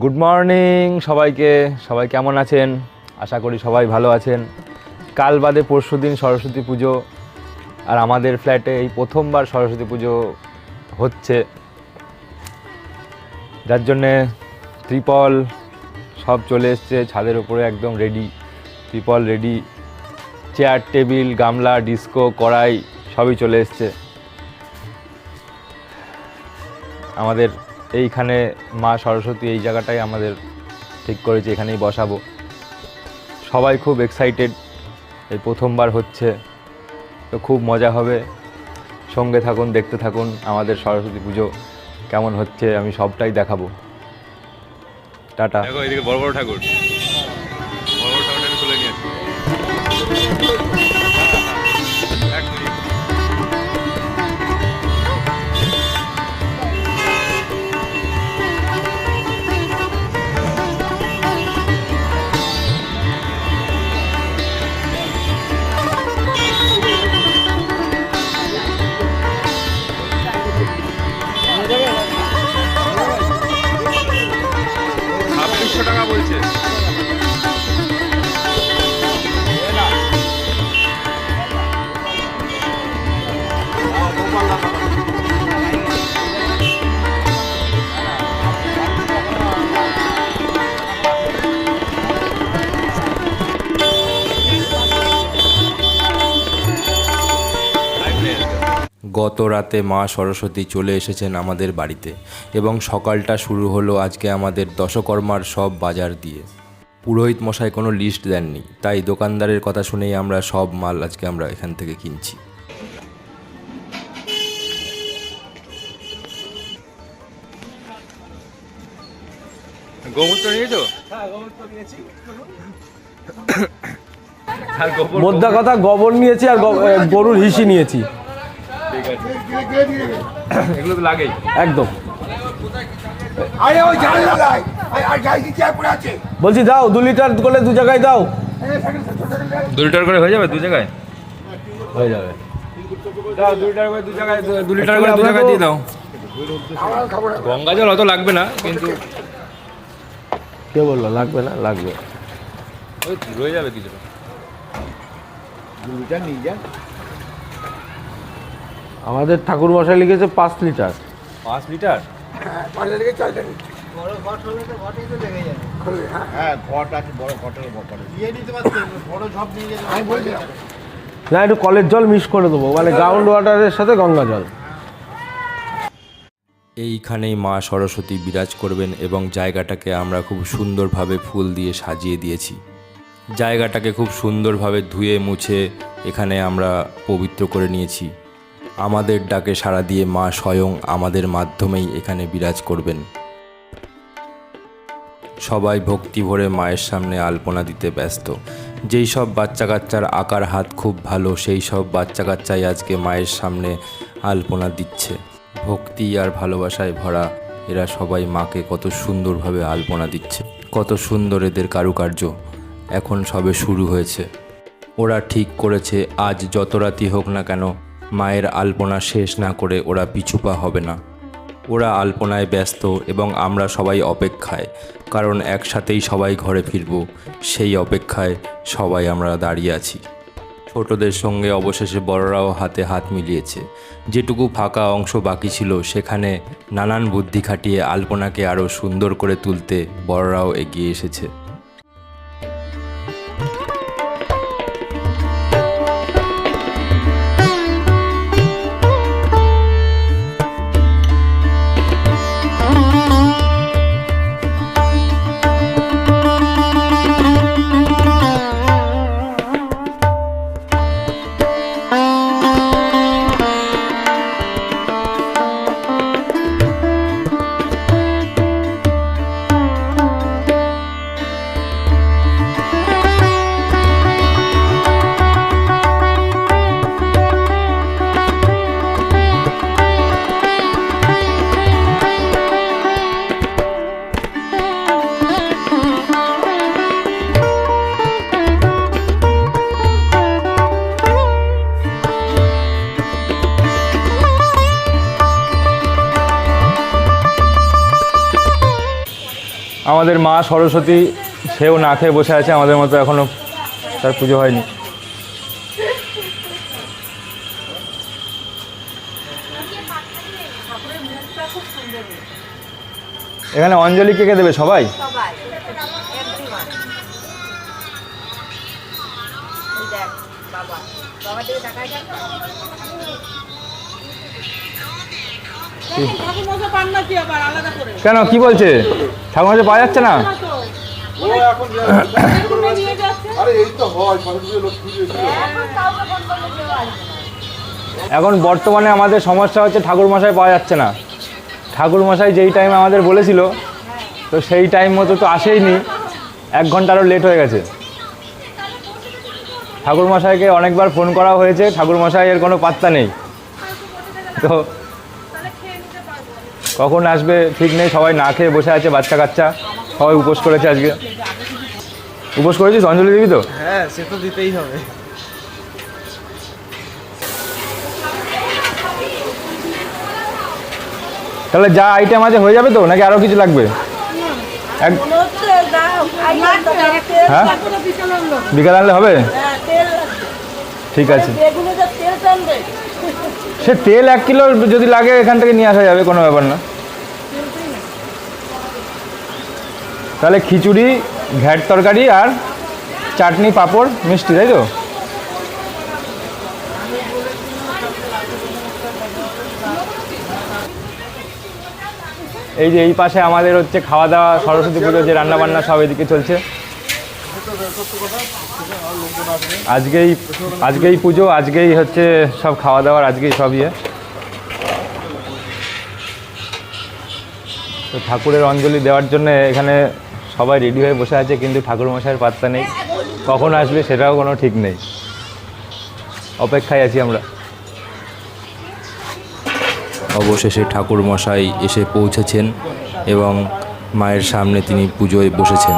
Good morning সবাইকে। সবাই কেমন আছেন? আশা করি সবাই ভালো আছেন। কাল বাদে পরশু দিন সরস্বতী পুজো, আর আমাদের ফ্ল্যাটে এই প্রথমবার সরস্বতী পুজো হচ্ছে, যার জন্যে ত্রিপল সব চলে এসছে ছাদের উপরে, একদম রেডি। ত্রিপল রেডি, চেয়ার টেবিল গামলা ডিস্কো কড়াই সবই চলে এসছে। আমাদের এইখানে মা সরস্বতী এই জায়গাটাই আমাদের ঠিক করেছে, এখানেই বসাবো। সবাই খুব এক্সাইটেড, এই প্রথমবার হচ্ছে তো খুব মজা হবে। সঙ্গে থাকুন, দেখতে থাকুন আমাদের সরস্বতী পুজো কেমন হচ্ছে, আমি সবটাই দেখাবো। টাটা। দেখো এদিকে বড় বড় ঠাকুর, বড় বড় ঠাকুরটাকে তুলে নিয়ে আসি। টাকা বলছে। গত রাতে মা সরস্বতী চলে এসেছেন আমাদের বাড়িতে এবং সকালটা শুরু হলো আজকে আমাদের দশকর্মার সব বাজার দিয়ে। পুরোহিত মশাই কোনো লিস্ট দেননি, তাই দোকানদারের কথা শুনেই আমরা সব মাল আজকে আমরা এখান থেকে কিনছি। গোমূত্র নিয়েছো? হ্যাঁ, গোমূত্র নিয়েছি। মোদ্দা কথা গোবর নিয়েছি আর গরুর হিসি নিয়েছি। এগুলো তো লাগেই একদম। বলছি দাও 2 লিটার করে 2 জায়গায় দাও। 2 লিটার করে হয়ে যাবে 2 জায়গায়? হয়ে যাবে। দাও 2 লিটার করে 2 জায়গায়, 2 লিটার করে 2 জায়গায় দিয়ে দাও। গঙ্গা জল অত লাগবে না, কিন্তু কে বললো লাগবে না? লাগবে, ওই রয়ে যাবে কিছুটা। 2 লিটার নিয়ে যান। আমাদের ঠাকুর মশাই লিখেছে 5 লিটার। 5 লিটার? হ্যাঁ, 5 লিটার চালটা নিচ্ছি। বড় ঘট হলে তো ঘটেই তো লেগে যাবে। হ্যাঁ, ঘট আছে, বড় ঘটের ব্যাপারে দিয়ে নিতে পারছেন, বড় ঝপ নিয়ে যেতে আমি বলছিলাম না, একটু কলের জল মিক্স করে দেবো, মানে গ্রাউন্ড ওয়াটারের সাথে গঙ্গা জল। এইখানেই মা সরস্বতী বিরাজ করবেন এবং জায়গাটাকে আমরা খুব সুন্দরভাবে ফুল দিয়ে সাজিয়ে দিয়েছি। জায়গাটাকে খুব সুন্দরভাবে ধুয়ে মুছে এখানে আমরা পবিত্র করে নিয়েছি। আমাদের ডাকে সাড়া দিয়ে মা স্বয়ং আমাদের মাধ্যমেই এখানে বিরাজ করবেন। সবাই ভক্তি ভরে মায়ের সামনে আলপনা দিতে ব্যস্ত। যেই সব বাচ্চা কাচ্চার আঁকার হাত খুব ভালো, সেই সব বাচ্চা কাচ্চাই আজকে মায়ের সামনে আলপনা দিচ্ছে। ভক্তি আর ভালোবাসায় ভরা এরা সবাই মাকে কত সুন্দরভাবে আলপনা দিচ্ছে। কত সুন্দর এদের কারুকার্য। এখন সবে শুরু হয়েছে। ওরা ঠিক করেছে আজ যত রাতি হোক না কেন মায়ের আলপনা শেষ না করে ওরা পিছুপা হবে না। ওরা আলপনায় ব্যস্ত এবং আমরা সবাই অপেক্ষায়, কারণ একসাথেই সবাই ঘরে ফিরব, সেই অপেক্ষায় সবাই আমরা দাঁড়িয়ে আছি। ছোটদের সঙ্গে অবশেষে বড়রাও হাতে হাত মিলিয়েছে। যেটুকু ফাঁকা অংশ বাকি ছিল সেখানে নানান বুদ্ধি খাটিয়ে আলপনাকে আরও সুন্দর করে তুলতে বড়রাও এগিয়ে এসেছে। আমাদের মা সরস্বতী, সেও না খেয়ে বসে আছে আমাদের মতো, এখনও তার পুজো হয়নি। এখানে অঞ্জলি কে কে দেবে? সবাই? সবাই everyone। এই দেখ বাবা, বাবা দিকে তাকায় দেখ। কেন, কি বলছে? ঠাকুরমশাই পাওয়া যাচ্ছে না? আরে এই তো হয় সরস্বতী লক্ষ্মী পুজো। এখন কাউকে ফোন করলে কেউ আসবে না। এখন বর্তমানে আমাদের সমস্যা হচ্ছে ঠাকুরমশাই পাওয়া যাচ্ছে না। ঠাকুরমশাই যেই টাইমে আমাদের বলেছিল, তো সেই টাইম মতো তো আসেইনি, 1 ঘন্টা আরও লেট হয়ে গেছে। ঠাকুরমশাইকে অনেকবার ফোন করা হয়েছে, ঠাকুরমশাইয়ের কোনো পাত্তা নেই। তো কখন আসবে ঠিক নেই, সবাই না খেয়ে বসে আছে, বাচ্চা কাচ্চা সবাই উপোস করেছে আজকে। উপোস করেছিস? অঞ্জলি দিবি তো? হ্যাঁ, সে তো দিতেই হবে। তাহলে যা আইটেম আছে হয়ে যাবে তো, নাকি আরও কিছু লাগবে? হ্যাঁ, বিকাল আনলে হবে? ঠিক আছে, সে তেল 1 কিলো যদি লাগে এখান থেকে নিয়ে আসা যাবে, কোনো ব্যাপার না। তাহলে খিচুড়ি, ঘ্যাট তরকারি আর চাটনি, পাঁপড়, মিষ্টি, তাই তো? এই যে এই পাশে আমাদের হচ্ছে খাওয়া দাওয়া, সরস্বতী পুজো যে রান্নাবান্না সব এদিকে চলছে। আজকেই পুজো, আজকেই হচ্ছে সব খাওয়া দাওয়ার, আজকেই সব ইয়ে। তো ঠাকুরের অঞ্জলি দেওয়ার জন্য এখানে সবাই রেডি হয়ে বসে আছে, কিন্তু ঠাকুরমশাইয়ের পাত্তা নেই, কখন আসবে সেটাও কোনো ঠিক নেই। অপেক্ষায় আছি আমরা। অবশেষে ঠাকুর মশাই এসে পৌঁছেছেন এবং মায়ের সামনে তিনি পুজোয় বসেছেন।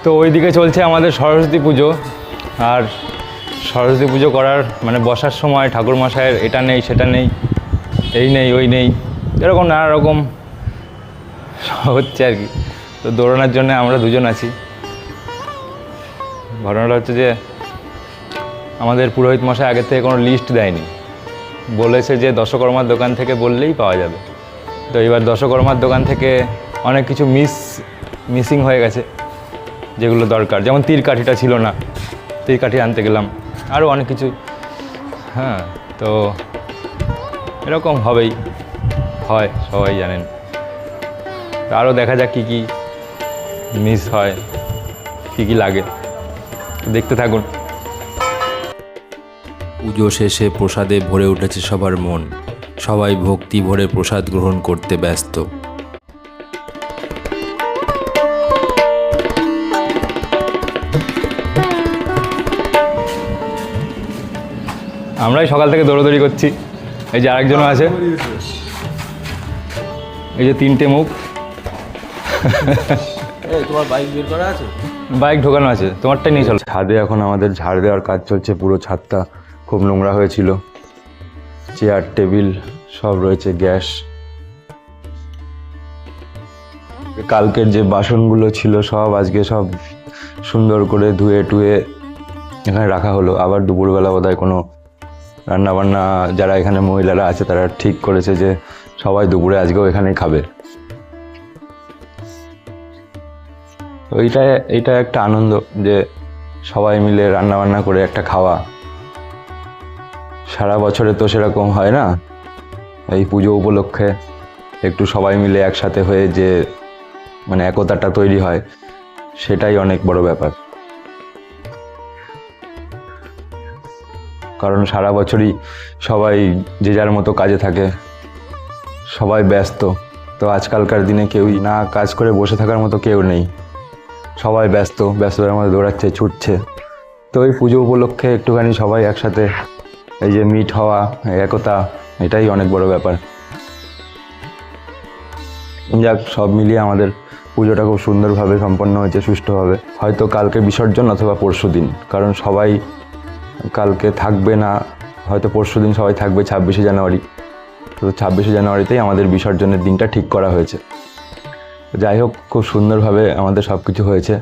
তো ওইদিকে চলছে আমাদের সরস্বতী পুজো, আর সরস্বতী পুজো করার মানে বসার সময় ঠাকুরমশাইয়ের এটা নেই, সেটা নেই, এই নেই, ওই নেই, এরকম নানা রকম হচ্ছে আর কি। তো দৌড়ানোর জন্য আমরা দুজন আছি। ঘটনাটা হচ্ছে যে আমাদের পুরোহিত মশাই আগের থেকে কোনো লিস্ট দেয়নি, বলেছে যে দশকর্মার দোকান থেকে বললেই পাওয়া যাবে। তো এবার দশকর্মার দোকান থেকে অনেক কিছু মিসিং হয়ে গেছে, যেগুলো দরকার, যেমন তীর কাঠিটা ছিল না, তীর কাঠি আনতে গেলাম, আরও অনেক কিছু। হ্যাঁ, তো এরকম হয়, সবাই জানেন। তো আরও দেখা যাক কী কী মিস হয়, কী কী লাগে, দেখতে থাকুন। পুজো শেষে প্রসাদে ভরে উঠেছে সবার মন, সবাই ভক্তি ভরে প্রসাদ গ্রহণ করতে ব্যস্ত। আমরাই সকাল থেকে দৌড়াদৌড়ি করছি। এই যে আরেকজনও আছে, এই যে 3টে মুখ। তোমার বাইক বের করা আছে? বাইক ঢোকানো আছে, তোমারটাই নিয়ে চলো। ছাদে এখন আমাদের ঝাড় দেওয়ার কাজ চলছে, পুরো ছাদটা খুব নোংরা হয়েছিল, চেয়ার টেবিল সব রয়েছে, গ্যাস, কালকের যে বাসনগুলো ছিল সব আজকে সব সুন্দর করে ধুয়ে টুয়ে এখানে রাখা হলো। আবার দুপুরবেলা বোধহয় কোনো রান্নাবান্না, যারা এখানে মহিলারা আছে তারা ঠিক করেছে যে সবাই দুপুরে আজকেও এখানেই খাবে। তো এইটা একটা আনন্দ যে সবাই মিলে রান্নাবান্না করে একটা খাওয়া। সারা বছরে তো সেরকম হয় না, এই পুজো উপলক্ষে একটু সবাই মিলে একসাথে হয়ে যে মানে একতাটা তৈরি হয়, সেটাই অনেক বড় ব্যাপার। কারণ সারা বছরই সবাই যে যার মতো কাজে থাকে, সবাই ব্যস্ত। তো আজকালকার দিনে কেউই না কাজ করে বসে থাকার মতো কেউ নেই, সবাই ব্যস্ততার মধ্যে দৌড়াচ্ছে, ছুটছে। তো এই পুজো উপলক্ষে একটুখানি সবাই একসাথে এই যে মিট হওয়া, একতা, এটাই অনেক বড় ব্যাপার। যাক, সব মিলিয়ে আমাদের পুজোটা খুব সুন্দরভাবে সম্পন্ন হয়েছে, সুষ্ঠুভাবে। হয়তো কালকে বিসর্জন অথবা পরশু দিন, কারণ সবাই কালকে থাকবে না হয়তো পরশুদিন সবাই থাকবে 26শে জানুয়ারি। তো 26শে জানুয়ারিতেই আমাদের বিসর্জনের দিনটা ঠিক করা হয়েছে। যাই হোক, খুব সুন্দরভাবে আমাদের সব কিছু হয়েছে।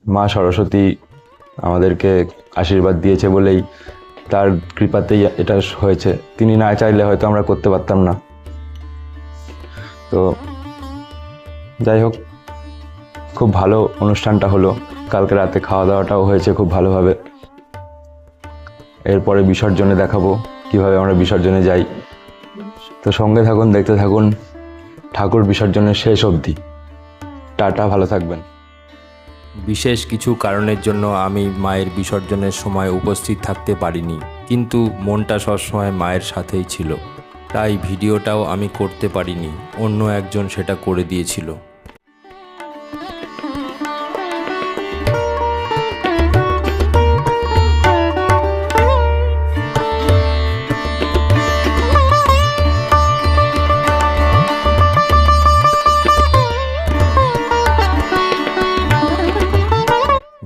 মা সরস্বতী আমাদেরকে আশীর্বাদ দিয়েছে বলেই, তার কৃপাতেই এটা হয়েছে। তিনি না চাইলে হয়তো আমরা করতে পারতাম না। তো যাই হোক, খুব ভালো অনুষ্ঠানটা হলো। কালকে রাতে খাওয়া দাওয়াটাও হয়েছে খুব ভালোভাবে। এরপরে বিসর্জনে দেখাবো কিভাবে আমরা বিসর্জনে যাই। তো সঙ্গে থাকুন, দেখতে থাকুন ঠাকুর বিসর্জনের শেষ অবধি। টাটা, ভালো থাকবেন। বিশেষ কিছু কারণের জন্য আমি মায়ের বিসর্জনের সময় উপস্থিত থাকতে পারিনি, কিন্তু মনটা সবসময় মায়ের সাথেই ছিল। তাই ভিডিওটাও আমি করতে পারিনি, অন্য একজন সেটা করে দিয়েছিল।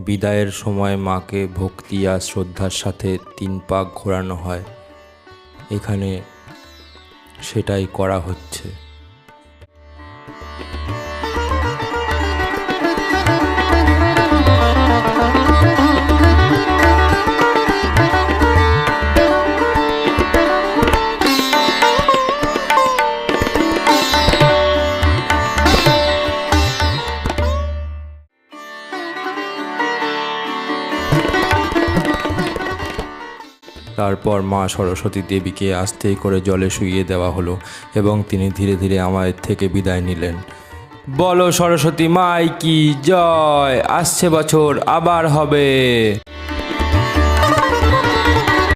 বিদায়ের সময় মাকে ভক্তি আর শ্রদ্ধার সাথে 3 পাক ঘোরানো হয়। এখানে সেটাই করা হচ্ছে। তারপর মা সরস্বতী দেবীকে আস্তে করে জলে শুইয়ে দেওয়া হলো এবং তিনি ধীরে ধীরে আমাদের থেকে বিদায় নিলেন। বলো সরস্বতী মাই কি জয়। আসছে বছর আবার হবে।